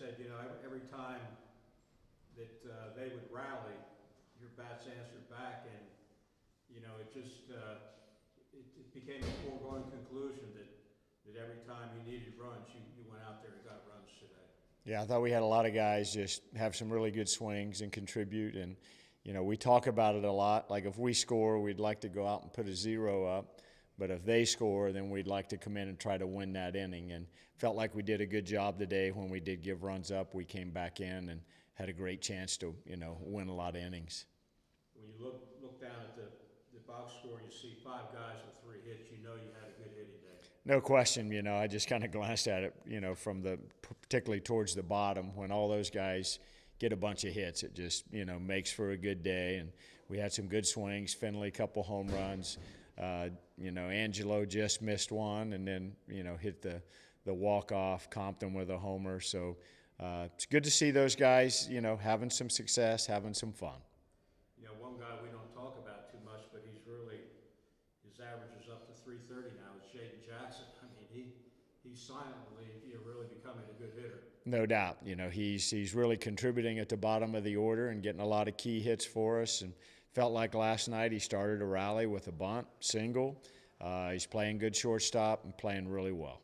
said, every time that they would rally, your bats answered back, and it just it became a foregone conclusion that every time you needed runs, you went out there and got runs today. Yeah, I thought we had a lot of guys just have some really good swings and contribute. And, we talk about it a lot. Like if we score, we'd like to go out and put a 0 up. But if they score, then we'd like to come in and try to win that inning. And felt like we did a good job today when we did give runs up. We came back in and had a great chance to, win a lot of innings. When you look down at the box score, you see 5 guys with 3 hits. You know you had a good hitting day. No question, I just kind of glanced at it, from particularly towards the bottom when all those guys get a bunch of hits. It just, makes for a good day. And we had some good swings. Finley, couple home runs. Angelo just missed one and then, hit the walk-off, Compton with a homer. So it's good to see those guys, having some success, having some fun. One guy we don't talk about too much, but his average is up to 330 now, is Jaden Jackson. I mean, he's silently, really becoming a good hitter. No doubt. He's really contributing at the bottom of the order and getting a lot of key hits for us. And felt like last night he started a rally with a bunt, single. He's playing good shortstop and playing really well.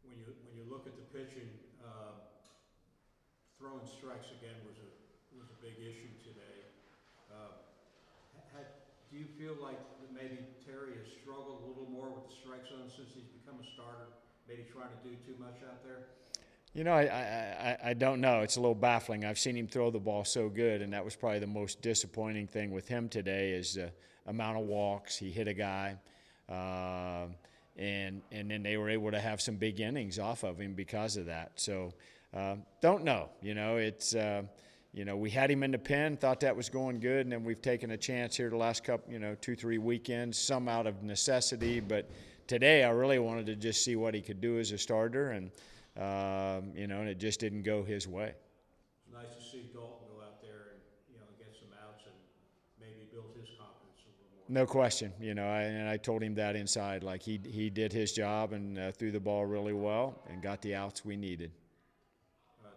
When you look at the pitching, throwing strikes again was a big issue today. Do you feel like that maybe Terry has struggled a little more with the strike zone since he's become a starter? Maybe trying to do too much out there? I don't know. It's a little baffling. I've seen him throw the ball so good, and that was probably the most disappointing thing with him today is the amount of walks. He hit a guy, and then they were able to have some big innings off of him because of that. So don't know. It's we had him in the pen, thought that was going good, and then we've taken a chance here the last couple, 2-3 weekends, some out of necessity. But today I really wanted to just see what he could do as a starter, and and it just didn't go his way. It's nice to see Dalton go out there and get some outs and maybe build his confidence a little more. No question, and I told him that inside, like he did his job and threw the ball really well and got the outs we needed.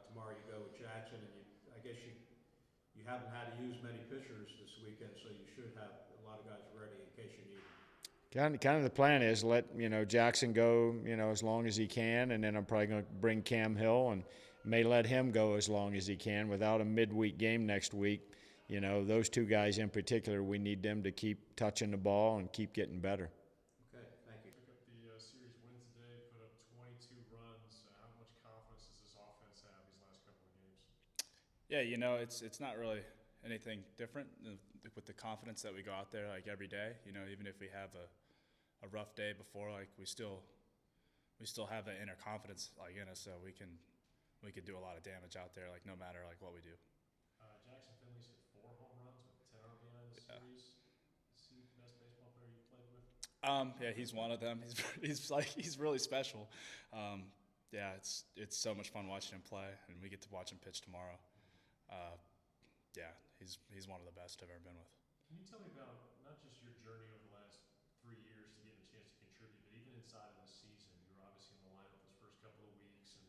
Tomorrow you go with Jackson, and I guess you haven't had to use many pitchers this weekend, so you should have a lot of guys ready in case you need them. Kind of the plan is let Jackson go as long as he can, and then I'm probably going to bring Cam Hill and may let him go as long as he can. Without a midweek game next week, those 2 guys in particular, we need them to keep touching the ball and keep getting better. Okay, thank you. Pick up the series win today, put up 22 runs. How much confidence does this offense have these last couple of games? Yeah, it's not really anything different with the confidence that we go out there like every day. Even if we have a rough day before, like we still have that inner confidence like in us, so we can do a lot of damage out there, like no matter like what we do. Jackson Finley's hit 4 home runs with 10 RBI in the series. Is he the best baseball player you've played with? Yeah, he's one of them. He's really special. Yeah, it's so much fun watching him play, and we get to watch him pitch tomorrow. Yeah, he's one of the best I've ever been with. Can you tell me about not just your journey over the last 3 years to getting a chance to contribute, but even inside of this season? You were obviously in the lineup those first couple of weeks, and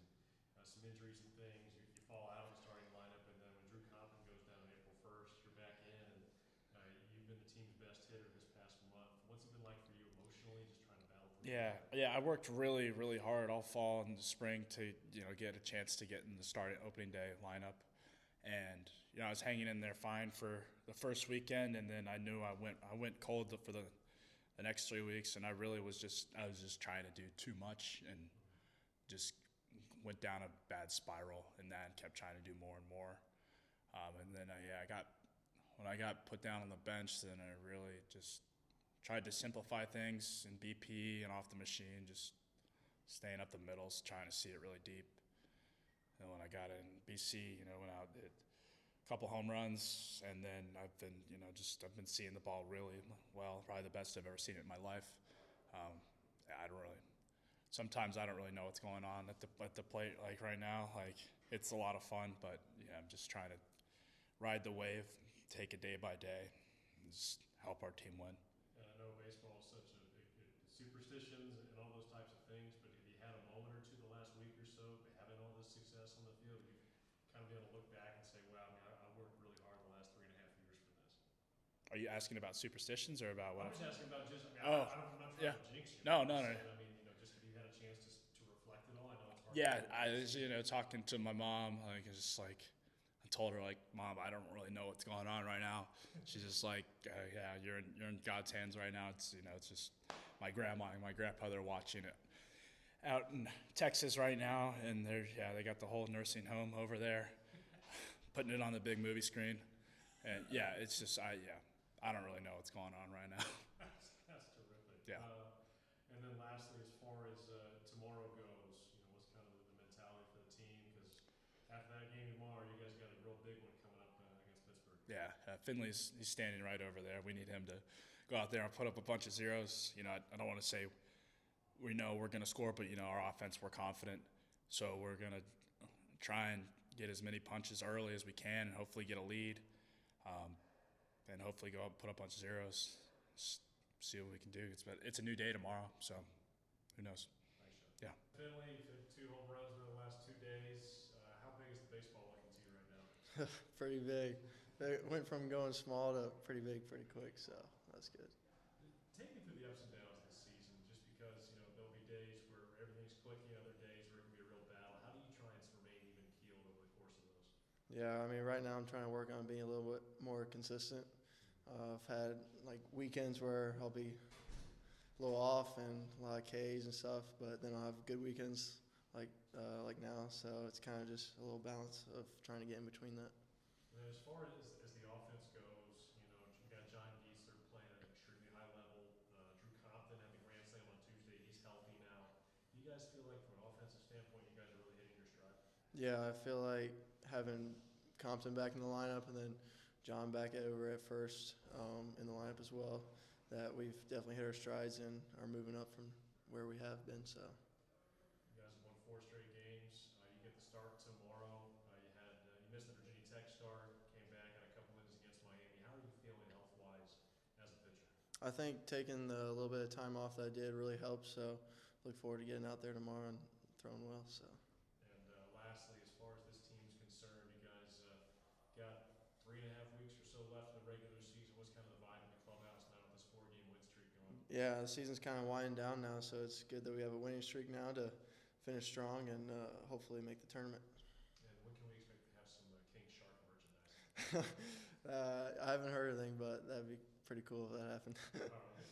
some injuries and things. You fall out of the starting lineup, and then when Drew Compton goes down April 1st, you're back in, and you've been the team's best hitter this past month. What's it been like for you emotionally, just trying to battle through? Yeah. I worked really, really hard all fall and the spring to get a chance to get in the opening day lineup. And I was hanging in there fine for the first weekend, and then I knew I went cold for the next 3 weeks, and I was just trying to do too much and just went down a bad spiral in that and kept trying to do more and more. And then when I got put down on the bench, then I really just tried to simplify things in BP and off the machine, just staying up the middles, trying to see it really deep. And when I got in BC, went out, hit a couple home runs, and then I've been seeing the ball really well, probably the best I've ever seen it in my life. Sometimes I don't really know what's going on at the plate like right now. Like it's a lot of fun, but yeah, I'm just trying to ride the wave, take it day by day, and just help our team win. And I know baseball is such superstitions and all those types of things, but have you had a moment or two the last week or so having all this success on the field? of being able to look back and say, wow, I mean, I worked really hard the last 3.5 years for this? Are you asking about superstitions or about what? I'm just asking about just, I mean, Oh, I'm not trying yeah. to jinx you. No, I'm no, just no. saying, I mean, just have you had a chance to reflect it all? I know it's hard. Yeah, to I was, talking to my mom, like, it's just like, I told her, like, Mom, I don't really know what's going on right now. She's just like, yeah, you're in God's hands right now. It's, it's just my grandma and my grandfather watching it out in Texas right now, and they got the whole nursing home over there, putting it on the big movie screen, and yeah, it's just, I don't really know what's going on right now. That's terrific. Yeah. And then lastly, as far as tomorrow goes, what's kind of the mentality for the team? Because after that game tomorrow, you guys got a real big one coming up against Pittsburgh. Yeah, Finley's he's standing right over there. We need him to go out there and put up a bunch of zeros. I don't want to say we know we're going to score, but our offense, we're confident, so we're going to try and get as many punches early as we can, and hopefully get a lead, and hopefully go up and put up a bunch of zeros. See what we can do. It's a new day tomorrow, so who knows? Thanks, John. Yeah. Finley, you've hit 2 home runs in the last 2 days. How big is the baseball looking to you right now? Pretty big. It went from going small to pretty big pretty quick, so that's good. Take me through the ups and downs of the season, just because there'll be days where everything's clicking, other days where it can be a real battle. How do you try and remain even keeled over the course of those? Yeah, I mean, right now I'm trying to work on being a little bit more consistent. I've had like weekends where I'll be a little off and a lot of Ks and stuff, but then I'll have good weekends like now. So it's kind of just a little balance of trying to get in between that. And then as far as the offense goes, you got John Giesler playing at an extremely high level. Drew Compton had the grand slam on Tuesday. He's healthy now. Do you guys feel like, from an offensive standpoint, you guys are really hitting your stride? Yeah, I feel like having Compton back in the lineup and then John back over at first in the lineup as well, that we've definitely hit our strides and are moving up from where we have been. So. You guys have won 4 straight games. You get the start tomorrow. You missed the Virginia Tech start, came back, had a couple innings against Miami. How are you feeling health-wise as a pitcher? I think taking the little bit of time off that I did really helped. So look forward to getting out there tomorrow and throwing well. So. And lastly, as far as this team's concerned, you guys got 3.5 weeks or so left in the regular season. What's kind of the vibe in the clubhouse now with this 4-game win streak going? Yeah, the season's kind of winding down now, so it's good that we have a winning streak now to finish strong and hopefully make the tournament. And when can we expect to have some King Shark merchandise? I haven't heard anything, but that'd be pretty cool if that happened. All right,